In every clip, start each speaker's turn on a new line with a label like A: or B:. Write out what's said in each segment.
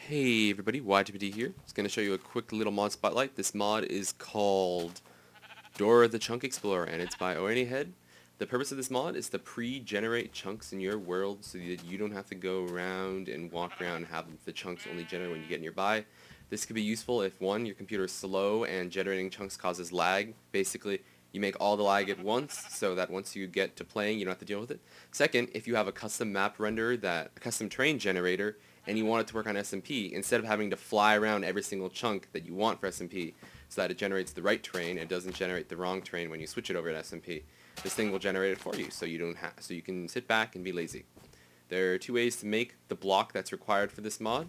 A: Hey everybody, YTPD here. Just going to show you a quick little mod spotlight. This mod is called Dora the Chunk Explorer, and it's by Oeniehead. The purpose of this mod is to pre-generate chunks in your world so that you don't have to go around and walk around and have the chunks only generate when you get nearby. This could be useful if, one, your computer is slow and generating chunks causes lag. Basically, you make all the lag at once so that once you get to playing, you don't have to deal with it. Second, if you have a custom map renderer, a custom terrain generator, and you want it to work on SMP, instead of having to fly around every single chunk that you want for SMP so that it generates the right terrain and doesn't generate the wrong terrain when you switch it over to SMP, this thing will generate it for you so you can sit back and be lazy. There are two ways to make the block that's required for this mod.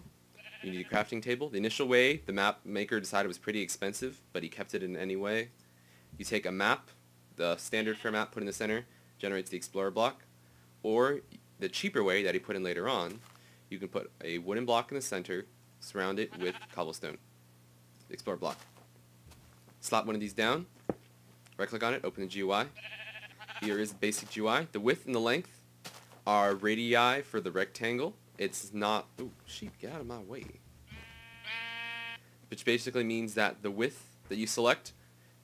A: You need a crafting table. The initial way, the map maker decided was pretty expensive, but he kept it in any way. You take a map, the standard for a map, put in the center, generates the explorer block, or the cheaper way that he put in later on, you can put a wooden block in the center, surround it with cobblestone. The explorer block. Slap one of these down, right click on it, open the GUI. Here is the basic GUI. The width and the length are radii for the rectangle. It's not, ooh, sheep, get out of my way. Which basically means that the width that you select,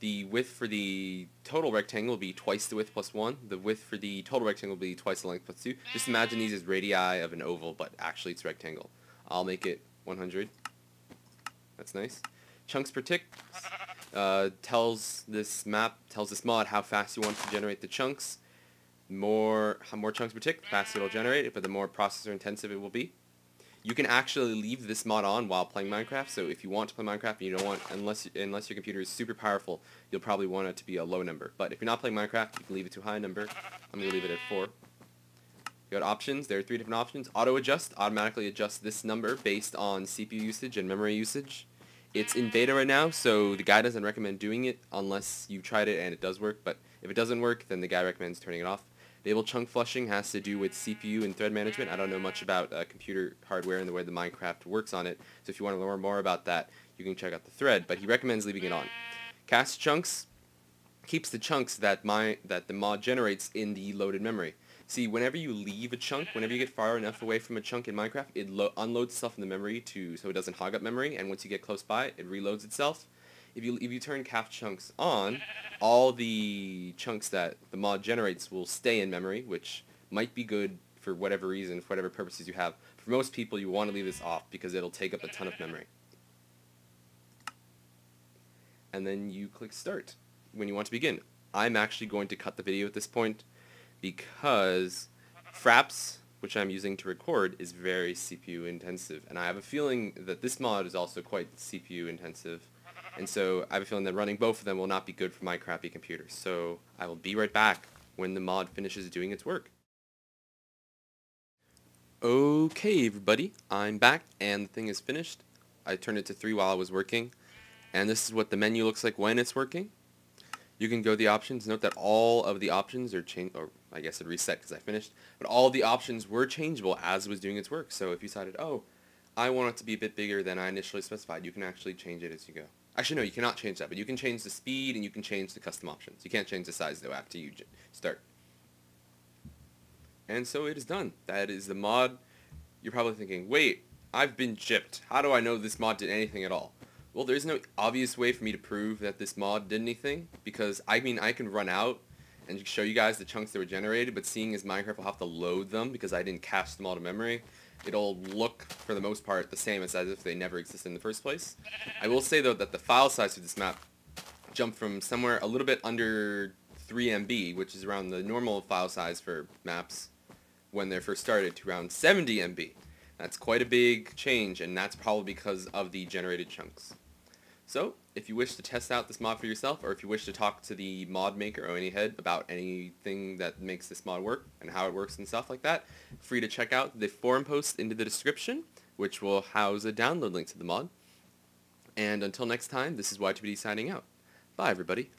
A: the width for the total rectangle will be twice the width plus 1. The width for the total rectangle will be twice the length plus 2. Just imagine these as radii of an oval, but actually it's rectangle. I'll make it 100. That's nice. Chunks per tick tells this mod how fast you want to generate the chunks. More chunks per tick, the faster it'll generate it, but the more processor intensive it will be. You can actually leave this mod on while playing Minecraft, so if you want to play Minecraft and you don't want, unless your computer is super powerful, you'll probably want it to be a low number. But if you're not playing Minecraft, you can leave it to a high number. I'm going to leave it at 4. You got options. There are 3 different options. Auto adjust, automatically adjusts this number based on CPU usage and memory usage. It's in beta right now, so the guy doesn't recommend doing it unless you've tried it and it does work, but if it doesn't work, then the guy recommends turning it off. Enable chunk flushing has to do with CPU and thread management. I don't know much about computer hardware and the way the Minecraft works on it, so if you want to learn more about that, you can check out the thread, but he recommends leaving it on. Cast chunks keeps the chunks that the mod generates in the loaded memory. See, whenever you leave a chunk, whenever you get far enough away from a chunk in Minecraft, it unloads itself in the memory so it doesn't hog up memory, and once you get close by, it reloads itself. If you turn cast chunks on, all the chunks that the mod generates will stay in memory, which might be good for whatever reason, for whatever purposes you have. For most people, you want to leave this off because it'll take up a ton of memory. And then you click start when you want to begin. I'm actually going to cut the video at this point because Fraps, which I'm using to record, is very CPU intensive, and I have a feeling that this mod is also quite CPU intensive. And so I have a feeling that running both of them will not be good for my crappy computer. So I will be right back when the mod finishes doing its work. Okay everybody, I'm back and the thing is finished. I turned it to 3 while I was working. And this is what the menu looks like when it's working. You can go to the options. Note that all of the options are changed, or I guess it reset because I finished. But all of the options were changeable as it was doing its work. So if you decided, oh, I want it to be a bit bigger than I initially specified, you can actually change it as you go. Actually, no, you cannot change that, but you can change the speed and you can change the custom options. You can't change the size, though, after you start. And so it is done. That is the mod. You're probably thinking, wait, I've been gypped. How do I know this mod did anything at all? Well, there's no obvious way for me to prove that this mod did anything, because, I mean, I can run out and show you guys the chunks that were generated, but seeing as Minecraft will have to load them because I didn't cache them all to memory, it'll look, for the most part, the same as if they never existed in the first place. I will say, though, that the file size for this map jumped from somewhere a little bit under 3 MB, which is around the normal file size for maps when they're first started, to around 70 MB. That's quite a big change, and that's probably because of the generated chunks. So, if you wish to test out this mod for yourself, or if you wish to talk to the mod maker, Oeniehead, about anything that makes this mod work, and how it works and stuff like that, free to check out the forum post into the description, which will house a download link to the mod. And until next time, this is YTPD signing out. Bye, everybody.